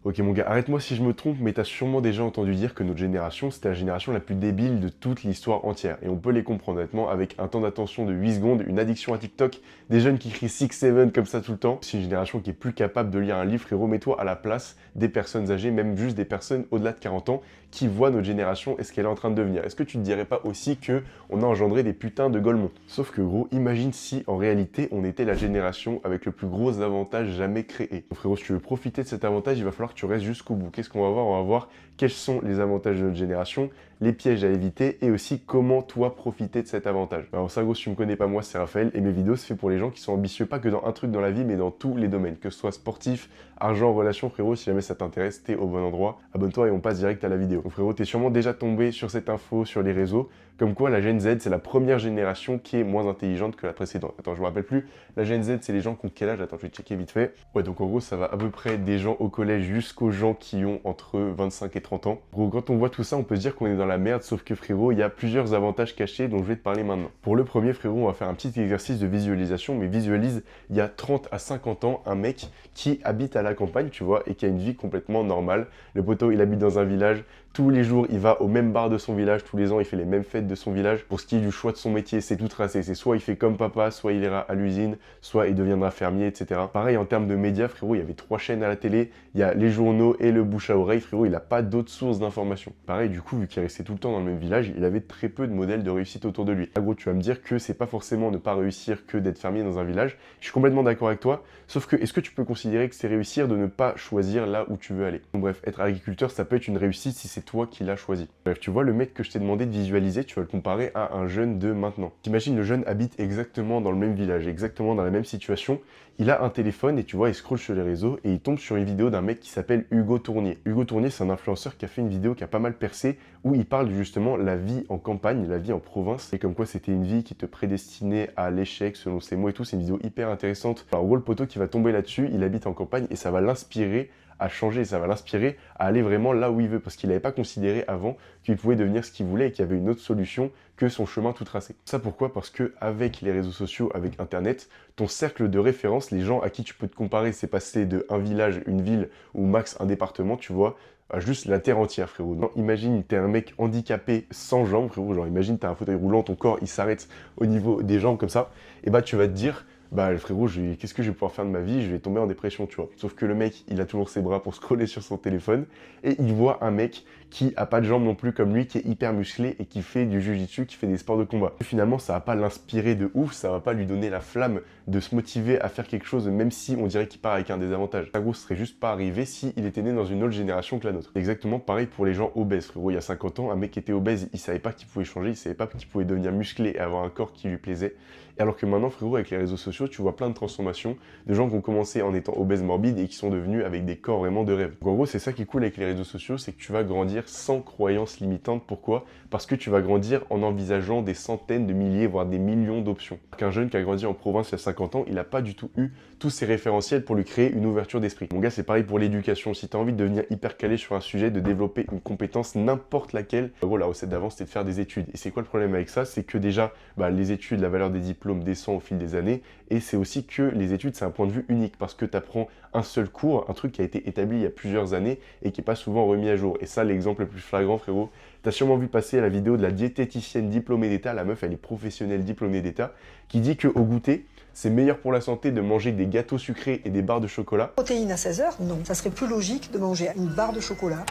Ok mon gars, arrête-moi si je me trompe, mais t'as sûrement déjà entendu dire que notre génération, c'était la génération la plus débile de toute l'histoire entière. Et on peut les comprendre honnêtement, avec un temps d'attention de 8 secondes, une addiction à TikTok, des jeunes qui crient 6-7 comme ça tout le temps. C'est une génération qui est plus capable de lire un livre, frérot, mets-toi à la place des personnes âgées, même juste des personnes au-delà de 40 ans, qui voient notre génération et ce qu'elle est en train de devenir. Est-ce que tu te dirais pas aussi que on a engendré des putains de golemons? Sauf que gros, imagine si en réalité on était la génération avec le plus gros avantage jamais créé. Donc, frérot, si tu veux profiter de cet avantage, il va falloir que tu restes jusqu'au bout. Qu'est-ce qu'on va voir? On va voir quels sont les avantages de notre génération, les pièges à éviter et aussi comment toi profiter de cet avantage. Alors ça gros, si tu me connais pas, moi c'est Raphaël et mes vidéos c'est fait pour les gens qui sont ambitieux pas que dans un truc dans la vie mais dans tous les domaines, que ce soit sportif, argent, relation. Frérot, si jamais ça t'intéresse, t'es au bon endroit, abonne-toi et on passe direct à la vidéo. Donc frérot, t'es sûrement déjà tombé sur cette info sur les réseaux, comme quoi la Gen Z c'est la première génération qui est moins intelligente que la précédente. Attends, je me rappelle plus, la Gen Z c'est les gens qui ont quel âge? Attends, je vais checker vite fait. Ouais, donc en gros ça va à peu près des gens au collège jusqu'aux gens qui ont entre 25 et 30 ans. Gros, quand on voit tout ça, on peut se dire qu'on est dans la merde, sauf que frérot, il y a plusieurs avantages cachés dont je vais te parler maintenant. Pour le premier frérot, on va faire un petit exercice de visualisation, mais visualise il y a 30 à 50 ans, un mec qui habite à la campagne, tu vois, et qui a une vie complètement normale. Le poteau, il habite dans un village, tous les jours, il va au même bar de son village, tous les ans, il fait les mêmes fêtes de son village. Pour ce qui est du choix de son métier, c'est tout tracé. C'est soit il fait comme papa, soit il ira à l'usine, soit il deviendra fermier, etc. Pareil, en termes de médias, frérot, il y avait 3 chaînes à la télé, il y a les journaux et le bouche à oreille, frérot, il n'a pas d'autres sources d'informations. Pareil, du coup, vu qu'il restait tout le temps dans le même village, il avait très peu de modèles de réussite autour de lui. En gros, tu vas me dire que c'est pas forcément ne pas réussir que d'être fermier dans un village. Je suis complètement d'accord avec toi, sauf que est-ce que tu peux considérer que c'est réussir de ne pas choisir là où tu veux aller? Donc, bref, être agriculteur, ça peut être une réussite si c'est toi qui l'as choisi. Bref, tu vois, le mec que je t'ai demandé de visualiser, tu vas le comparer à un jeune de maintenant. T'imagines, le jeune habite exactement dans le même village, exactement dans la même situation. Il a un téléphone et tu vois, il scrolle sur les réseaux et il tombe sur une vidéo d'un mec qui s'appelle Hugo Tournier. Hugo Tournier, c'est un influenceur qui a fait une vidéo qui a pas mal percé où il parle justement la vie en campagne, la vie en province et comme quoi c'était une vie qui te prédestinait à l'échec selon ses mots et tout. C'est une vidéo hyper intéressante. Alors, en gros, le poteau qui va tomber là-dessus, il habite en campagne et ça va l'inspirer à changer, ça va l'inspirer à aller vraiment là où il veut, parce qu'il n'avait pas considéré avant qu'il pouvait devenir ce qu'il voulait et qu'il y avait une autre solution que son chemin tout tracé. Ça pourquoi? Parce que avec les réseaux sociaux, avec Internet, ton cercle de référence, les gens à qui tu peux te comparer, c'est passé de un village, une ville ou max un département, tu vois, à juste la terre entière, frérot. Non, imagine, t'es un mec handicapé sans jambes, frérot, genre imagine, t'as un fauteuil roulant, ton corps, il s'arrête au niveau des jambes comme ça, et bah tu vas te dire, bah frérot, qu'est-ce que je vais pouvoir faire de ma vie? Je vais tomber en dépression, tu vois. Sauf que le mec, il a toujours ses bras pour scroller sur son téléphone et il voit un mec qui a pas de jambes non plus comme lui, qui est hyper musclé et qui fait du jiu-jitsu, qui fait des sports de combat. Et finalement, ça va pas l'inspirer de ouf, ça va pas lui donner la flamme de se motiver à faire quelque chose, même si on dirait qu'il part avec un désavantage. Ça, gros, serait juste pas arrivé si il était né dans une autre génération que la nôtre. Exactement pareil pour les gens obèses, frérot. Il y a 50 ans, un mec qui était obèse, il savait pas qu'il pouvait changer, il savait pas qu'il pouvait devenir musclé et avoir un corps qui lui plaisait. Et alors que maintenant, frérot, avec les réseaux sociaux, tu vois plein de transformations de gens qui ont commencé en étant obèses morbides et qui sont devenus avec des corps vraiment de rêve. Donc en gros, c'est ça qui est cool avec les réseaux sociaux, c'est que tu vas grandir sans croyances limitantes. Pourquoi? Parce que tu vas grandir en envisageant des centaines de milliers, voire des millions d'options. Qu'un jeune qui a grandi en province il y a 50 ans, il n'a pas du tout eu tous ces référentiels pour lui créer une ouverture d'esprit. Mon gars, c'est pareil pour l'éducation. Si tu as envie de devenir hyper calé sur un sujet, de développer une compétence, n'importe laquelle, en gros, la recette d'avance, c'était de faire des études. Et c'est quoi le problème avec ça? C'est que déjà, les études, la valeur des diplômes descend au fil des années. Et c'est aussi que les études, c'est un point de vue unique parce que tu apprends un seul cours, un truc qui a été établi il y a plusieurs années et qui n'est pas souvent remis à jour. Et ça, l'exemple le plus flagrant, frérot, tu as sûrement vu passer la vidéo de la diététicienne diplômée d'État, la meuf, elle est professionnelle diplômée d'État, qui dit qu'au goûter, c'est meilleur pour la santé de manger des gâteaux sucrés et des barres de chocolat. Protéines à 16 h, non. Ça serait plus logique de manger une barre de chocolat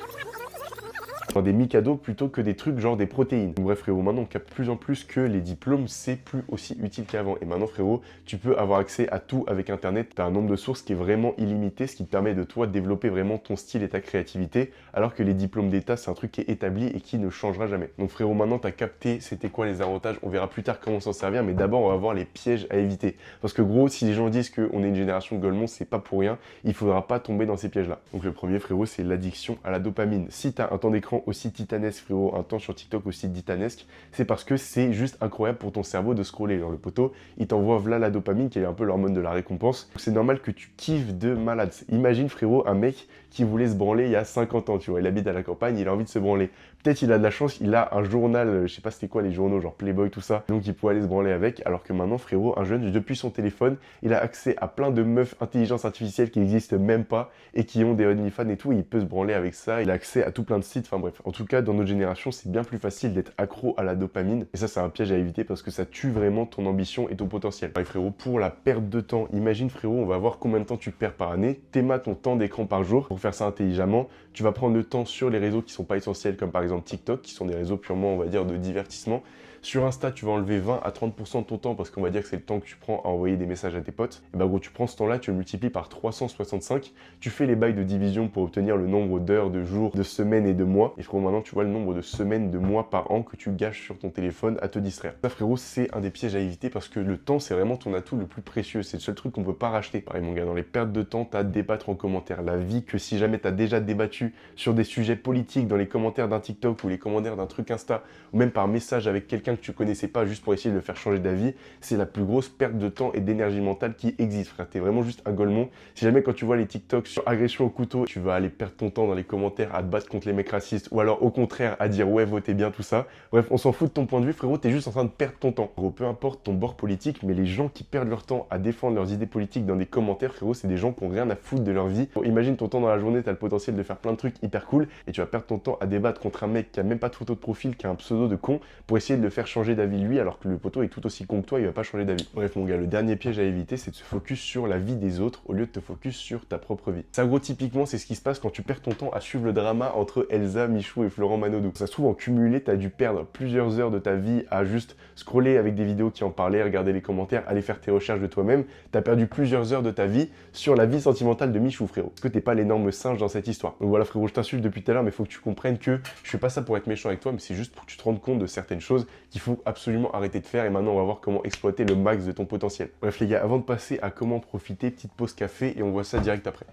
Dans des micados plutôt que des trucs genre des protéines. Bref frérot, maintenant on capte de plus en plus que les diplômes c'est plus aussi utile qu'avant. Et maintenant frérot, tu peux avoir accès à tout avec internet. Tu as un nombre de sources qui est vraiment illimité, ce qui te permet de toi développer vraiment ton style et ta créativité, alors que les diplômes d'état c'est un truc qui est établi et qui ne changera jamais. Donc frérot, maintenant tu as capté c'était quoi les avantages, on verra plus tard comment s'en servir, mais d'abord on va voir les pièges à éviter. Parce que gros, si les gens disent qu'on est une génération de golemons, c'est pas pour rien, il faudra pas tomber dans ces pièges là. Donc le premier frérot, c'est l'addiction à la dopamine. Si tu as un temps d'écran aussi titanesque, frérot, un temps sur TikTok aussi titanesque, c'est parce que c'est juste incroyable pour ton cerveau de scroller. Genre le poteau, il t'envoie voilà la dopamine qui est un peu l'hormone de la récompense. C'est normal que tu kiffes de malade. Imagine, frérot, un mec qui voulait se branler il y a 50 ans, tu vois, il habite à la campagne, il a envie de se branler. Peut-être il a de la chance, il a un journal, je sais pas c'était quoi les journaux, genre Playboy, tout ça, donc il peut aller se branler avec, alors que maintenant, frérot, un jeune, depuis son téléphone, il a accès à plein de meufs intelligence artificielle qui n'existent même pas et qui ont des OnlyFans et tout, et il peut se branler avec ça, il a accès à tout plein de sites, enfin bref. En tout cas, dans notre génération, c'est bien plus facile d'être accro à la dopamine, et ça, c'est un piège à éviter parce que ça tue vraiment ton ambition et ton potentiel. Pareil, frérot, pour la perte de temps, imagine, frérot, on va voir combien de temps tu perds par année, t'émas ton temps d'écran par jour pour faire ça intelligemment, tu vas prendre le temps sur les réseaux qui sont pas essentiels, comme par exemple TikTok, qui sont des réseaux purement, on va dire, de divertissement. Sur Insta, tu vas enlever 20 à 30% de ton temps parce qu'on va dire que c'est le temps que tu prends à envoyer des messages à tes potes. Et bah gros, tu prends ce temps-là, tu le multiplies par 365, tu fais les bails de division pour obtenir le nombre d'heures, de jours, de semaines et de mois. Et frérot, maintenant, tu vois le nombre de semaines, de mois par an que tu gâches sur ton téléphone à te distraire. Ça, frérot, c'est un des pièges à éviter parce que le temps, c'est vraiment ton atout le plus précieux. C'est le seul truc qu'on peut pas racheter. Pareil, mon gars, dans les pertes de temps, t'as à débattre en commentaire. La vie que si jamais t'as déjà débattu sur des sujets politiques dans les commentaires d'un TikTok ou les commentaires d'un truc Insta ou même par message avec quelqu'un que tu connaissais pas juste pour essayer de le faire changer d'avis, c'est la plus grosse perte de temps et d'énergie mentale qui existe, frère. T'es vraiment juste un golemon. Si jamais quand tu vois les TikToks sur agression au couteau, tu vas aller perdre ton temps dans les commentaires à te battre contre les mecs racistes ou alors au contraire à dire ouais, votez bien, tout ça. Bref, on s'en fout de ton point de vue, frérot, t'es juste en train de perdre ton temps. Gros, peu importe ton bord politique, mais les gens qui perdent leur temps à défendre leurs idées politiques dans des commentaires, frérot, c'est des gens qui ont rien à foutre de leur vie. Bon, imagine ton temps dans la journée, t'as le potentiel de faire plein de trucs hyper cool et tu vas perdre ton temps à débattre contre un mec qui a même pas de photo de profil, qui a un pseudo de con pour essayer de le faire changer d'avis lui, alors que le poteau est tout aussi con que toi, il va pas changer d'avis. Bref, mon gars, le dernier piège à éviter, c'est de se focus sur la vie des autres au lieu de te focus sur ta propre vie. Ça, gros, typiquement, c'est ce qui se passe quand tu perds ton temps à suivre le drama entre Elsa, Michou et Florent Manodou. Ça se trouve, en cumulé, t'as dû perdre plusieurs heures de ta vie à juste scroller avec des vidéos qui en parlaient, regarder les commentaires, aller faire tes recherches de toi-même. T'as perdu plusieurs heures de ta vie sur la vie sentimentale de Michou, frérot. Parce que t'es pas l'énorme singe dans cette histoire. Donc voilà, frérot, je t'insulte depuis tout à l'heure, mais faut que tu comprennes que je fais pas ça pour être méchant avec toi, mais c'est juste pour que tu te rendes compte de certaines choses qu'il faut absolument arrêter de faire. Et maintenant, on va voir comment exploiter le max de ton potentiel. Bref les gars, avant de passer à comment profiter, petite pause café et on voit ça direct après.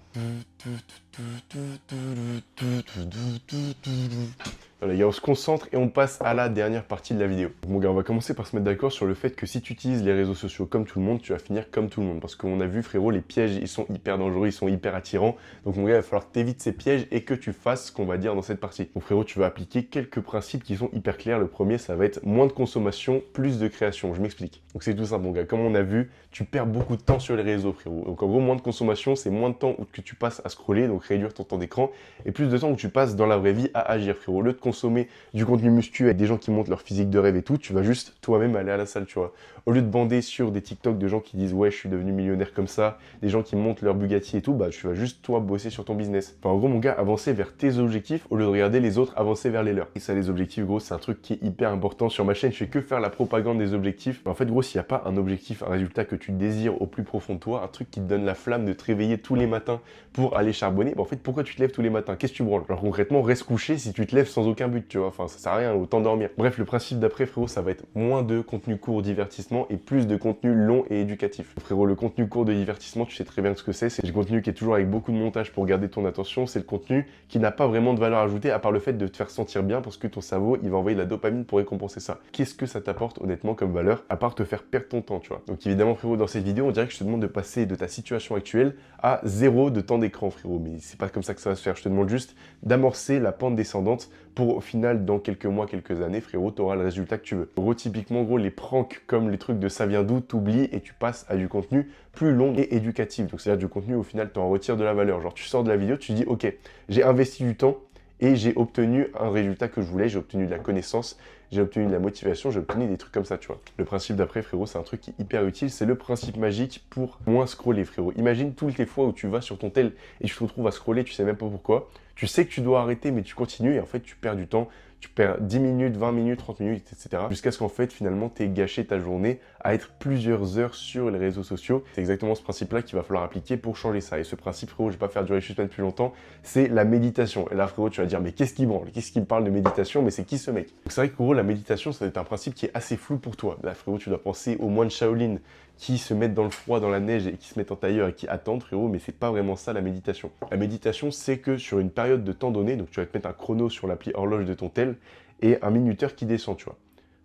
Voilà, les gars, on se concentre et on passe à la dernière partie de la vidéo. Bon gars, on va commencer par se mettre d'accord sur le fait que si tu utilises les réseaux sociaux comme tout le monde, tu vas finir comme tout le monde. Parce qu'on a vu, frérot, les pièges, ils sont hyper dangereux, ils sont hyper attirants. Donc mon gars, il va falloir que tu évites ces pièges et que tu fasses ce qu'on va dire dans cette partie. Donc frérot, tu vas appliquer quelques principes qui sont hyper clairs. Le premier, ça va être moins de consommation, plus de création. Je m'explique. Donc c'est tout simple, mon gars. Comme on a vu, tu perds beaucoup de temps sur les réseaux, frérot. Donc en gros, moins de consommation, c'est moins de temps que tu passes à scroller, donc réduire ton temps d'écran, et plus de temps que tu passes dans la vraie vie à agir, frérot. Au lieu de consommer du contenu muscu avec des gens qui montrent leur physique de rêve et tout, tu vas juste toi-même aller à la salle, tu vois. Au lieu de bander sur des TikTok de gens qui disent ouais, je suis devenu millionnaire comme ça, des gens qui montent leur Bugatti et tout, bah tu vas juste toi bosser sur ton business. Enfin, en gros, mon gars, avancer vers tes objectifs au lieu de regarder les autres avancer vers les leurs. Et ça, les objectifs, gros, c'est un truc qui est hyper important. Sur ma chaîne, je fais que faire la propagande des objectifs. Mais en fait, gros, s'il n'y a pas un objectif, un résultat que tu désires au plus profond de toi, un truc qui te donne la flamme de te réveiller tous les matins pour aller charbonner, bah en fait, pourquoi tu te lèves tous les matins? Qu'est-ce que tu branles? Alors concrètement, reste couché si tu te lèves sans aucun but, tu vois. Enfin, ça sert à rien, autant dormir. Bref, le principe d'après, frérot, ça va être moins de contenu court divertissement et plus de contenu long et éducatif. Frérot, le contenu court de divertissement, tu sais très bien ce que c'est. C'est du contenu qui est toujours avec beaucoup de montage pour garder ton attention. C'est le contenu qui n'a pas vraiment de valeur ajoutée à part le fait de te faire sentir bien parce que ton cerveau, il va envoyer de la dopamine pour récompenser ça. Qu'est-ce que ça t'apporte honnêtement comme valeur à part te faire perdre ton temps, tu vois. Donc évidemment, frérot, dans cette vidéo, on dirait que je te demande de passer de ta situation actuelle à 0 de temps d'écran, frérot. Mais c'est pas comme ça que ça va se faire. Je te demande juste d'amorcer la pente descendante pour au final, dans quelques mois, quelques années, frérot, tu auras le résultat que tu veux. Gros, typiquement, gros, les pranks comme les trucs de ça vient d'où, t'oublies et tu passes à du contenu plus long et éducatif. Donc c'est-à-dire du contenu, au final, tu en retires de la valeur. Genre, tu sors de la vidéo, tu dis, ok, j'ai investi du temps et j'ai obtenu un résultat que je voulais, j'ai obtenu de la connaissance, j'ai obtenu de la motivation, j'ai obtenu des trucs comme ça, tu vois. Le principe d'après, frérot, c'est un truc qui est hyper utile, c'est le principe magique pour moins scroller, frérot. Imagine toutes les fois où tu vas sur ton tel et tu te retrouves à scroller, tu sais même pas pourquoi. Tu sais que tu dois arrêter, mais tu continues et en fait, tu perds du temps. Tu perds 10 minutes, 20 minutes, 30 minutes, etc. Jusqu'à ce qu'en fait, finalement, tu aies gâché ta journée à être plusieurs heures sur les réseaux sociaux. C'est exactement ce principe-là qu'il va falloir appliquer pour changer ça. Et ce principe, frérot, je vais pas faire durer juste plus longtemps, c'est la méditation. Et là, frérot, tu vas dire, mais qu'est-ce qui branle? Qu'est-ce qui me parle de méditation? Mais c'est qui ce mec? C'est vrai que, gros, la méditation, c'est un principe qui est assez flou pour toi. Là, frérot, tu dois penser au moine Shaolin qui se mettent dans le froid, dans la neige et qui se mettent en tailleur et qui attendent, frérot, mais c'est pas vraiment ça la méditation. La méditation, c'est que sur une période de temps donné, donc tu vas te mettre un chrono sur l'appli horloge de ton tel et un minuteur qui descend, tu vois.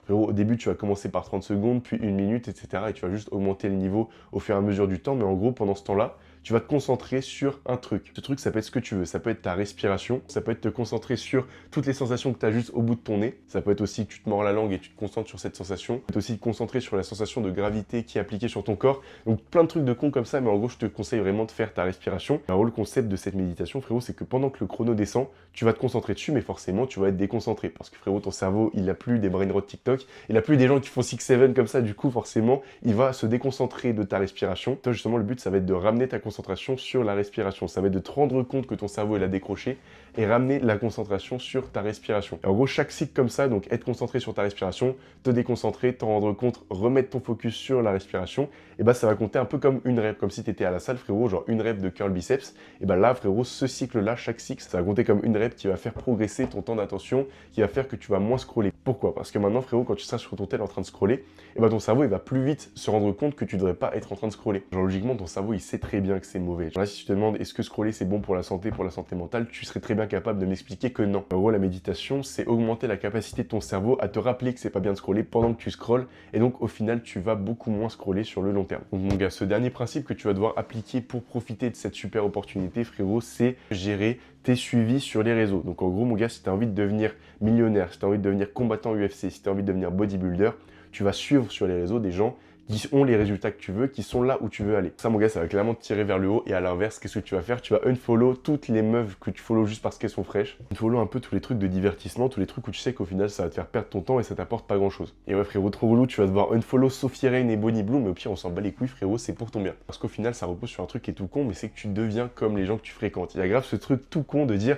Frérot, au début, tu vas commencer par 30 secondes, puis 1 minute, etc. Et tu vas juste augmenter le niveau au fur et à mesure du temps. Mais en gros, pendant ce temps-là, tu vas te concentrer sur un truc. Ce truc, ça peut être ce que tu veux. Ça peut être ta respiration. Ça peut être te concentrer sur toutes les sensations que tu as juste au bout de ton nez. Ça peut être aussi que tu te mords la langue et tu te concentres sur cette sensation. Ça peut être aussi te concentrer sur la sensation de gravité qui est appliquée sur ton corps. Donc plein de trucs de con comme ça. Mais en gros, je te conseille vraiment de faire ta respiration. Alors, le concept de cette méditation, frérot, c'est que pendant que le chrono descend, tu vas te concentrer dessus, mais forcément, tu vas être déconcentré. Parce que frérot, ton cerveau, il a plus des brain rot TikTok. Il a plus des gens qui font 6-7 comme ça. Du coup, forcément, il va se déconcentrer de ta respiration. Toi, justement, le but, ça va être de ramener ta concentration sur la respiration. Ça va être de te rendre compte que ton cerveau, il a décroché et ramener la concentration sur ta respiration. Et en gros, chaque cycle comme ça, donc être concentré sur ta respiration, te déconcentrer, t'en rendre compte, remettre ton focus sur la respiration, et bah ça va compter un peu comme une rep, comme si tu étais à la salle, frérot, genre une rep de curl biceps. Et bah là, frérot, ce cycle-là, chaque cycle, ça va compter comme une rep qui va faire progresser ton temps d'attention, qui va faire que tu vas moins scroller. Pourquoi? Parce que maintenant, frérot, quand tu seras sur ton tel en train de scroller, et bah ton cerveau, il va plus vite se rendre compte que tu devrais pas être en train de scroller. Genre logiquement, ton cerveau, il sait très bien que c'est mauvais. Genre là, si tu te demandes est-ce que scroller c'est bon pour la santé mentale, tu serais très bien capable de m'expliquer que non. En gros, la méditation, c'est augmenter la capacité de ton cerveau à te rappeler que c'est pas bien de scroller pendant que tu scrolles, et donc au final, tu vas beaucoup moins scroller sur le long terme. Donc mon gars, ce dernier principe que tu vas devoir appliquer pour profiter de cette super opportunité, frérot, c'est gérer tes suivis sur les réseaux. Donc en gros, mon gars, si tu as envie de devenir millionnaire, si tu as envie de devenir combattant UFC, si tu as envie de devenir bodybuilder, tu vas suivre sur les réseaux des gens qui ont les résultats que tu veux, qui sont là où tu veux aller. Ça, mon gars, ça va clairement te tirer vers le haut. Et à l'inverse, qu'est-ce que tu vas faire? Tu vas unfollow toutes les meufs que tu follow juste parce qu'elles sont fraîches. Unfollow un peu tous les trucs de divertissement, tous les trucs où tu sais qu'au final, ça va te faire perdre ton temps et ça t'apporte pas grand-chose. Et ouais, frérot, trop relou, tu vas devoir unfollow Sophie Reign et Bonnie Bloom, mais au pire, on s'en bat les couilles, frérot, c'est pour ton bien. Parce qu'au final, ça repose sur un truc qui est tout con, mais c'est que tu deviens comme les gens que tu fréquentes. Il y a grave ce truc tout con de dire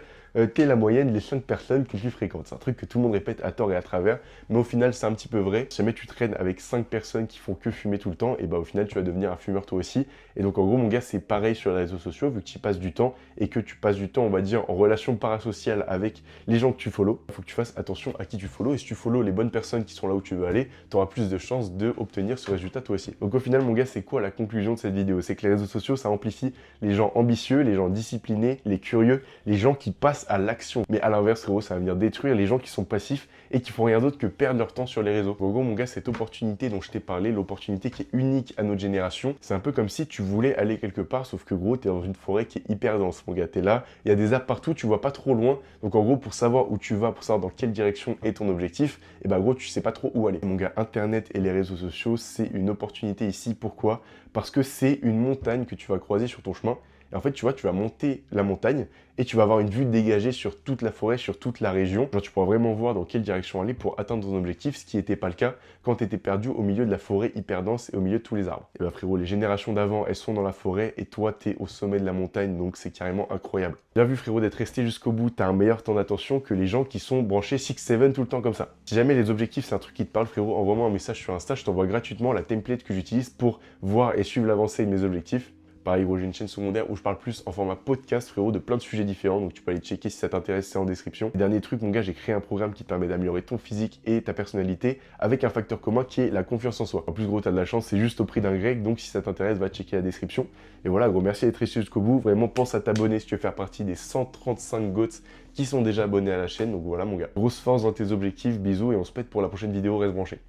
t'es la moyenne des 5 personnes que tu fréquentes. C'est un truc que tout le monde répète à tort et à travers, mais au final, c'est un petit peu vrai. Si jamais tu traînes avec 5 personnes qui font que fumer tout le temps, et bah au final, tu vas devenir un fumeur toi aussi. Et donc, en gros, mon gars, c'est pareil sur les réseaux sociaux, vu que tu y passes du temps et que tu passes du temps, on va dire, en relation parasociale avec les gens que tu follow. Il faut que tu fasses attention à qui tu follow. Et si tu follow les bonnes personnes qui sont là où tu veux aller, tu auras plus de chances d'obtenir ce résultat toi aussi. Donc, au final, mon gars, c'est quoi la conclusion de cette vidéo? C'est que les réseaux sociaux, ça amplifie les gens ambitieux, les gens disciplinés, les curieux, les gens qui passent à l'action. Mais à l'inverse, frérot, ça va venir détruire les gens qui sont passifs et qui font rien d'autre que perdre leur temps sur les réseaux. En gros, mon gars, cette opportunité dont je t'ai parlé, l'opportunité qui est unique à notre génération, c'est un peu comme si tu voulais aller quelque part, sauf que gros, t'es dans une forêt qui est hyper dense, mon gars. T'es là, il y a des arbres partout, tu vois pas trop loin. Donc en gros, pour savoir où tu vas, pour savoir dans quelle direction est ton objectif, et bah gros, tu sais pas trop où aller. Mon gars, Internet et les réseaux sociaux, c'est une opportunité ici. Pourquoi? Parce que c'est une montagne que tu vas croiser sur ton chemin. Et en fait, tu vois, tu vas monter la montagne et tu vas avoir une vue dégagée sur toute la forêt, sur toute la région. Genre, tu pourras vraiment voir dans quelle direction aller pour atteindre ton objectif, ce qui n'était pas le cas quand tu étais perdu au milieu de la forêt hyper dense et au milieu de tous les arbres. Et bah frérot, les générations d'avant, elles sont dans la forêt et toi, tu es au sommet de la montagne, donc c'est carrément incroyable. Bien vu frérot d'être resté jusqu'au bout, tu as un meilleur temps d'attention que les gens qui sont branchés 6-7 tout le temps comme ça. Si jamais les objectifs, c'est un truc qui te parle, frérot, envoie-moi un message sur Insta, je t'envoie gratuitement la template que j'utilise pour voir et suivre l'avancée de mes objectifs. Pareil, gros, j'ai une chaîne secondaire où je parle plus en format podcast, frérot, de plein de sujets différents. Donc, tu peux aller checker si ça t'intéresse, c'est en description. Dernier truc, mon gars, j'ai créé un programme qui te permet d'améliorer ton physique et ta personnalité avec un facteur commun qui est la confiance en soi. En plus, gros, t'as de la chance, c'est juste au prix d'un grec. Donc, si ça t'intéresse, va checker la description. Et voilà, gros, merci d'être resté jusqu'au bout. Vraiment, pense à t'abonner si tu veux faire partie des 135 GOATs qui sont déjà abonnés à la chaîne. Donc, voilà, mon gars. Grosse force dans tes objectifs, bisous et on se pète pour la prochaine vidéo. Reste branché.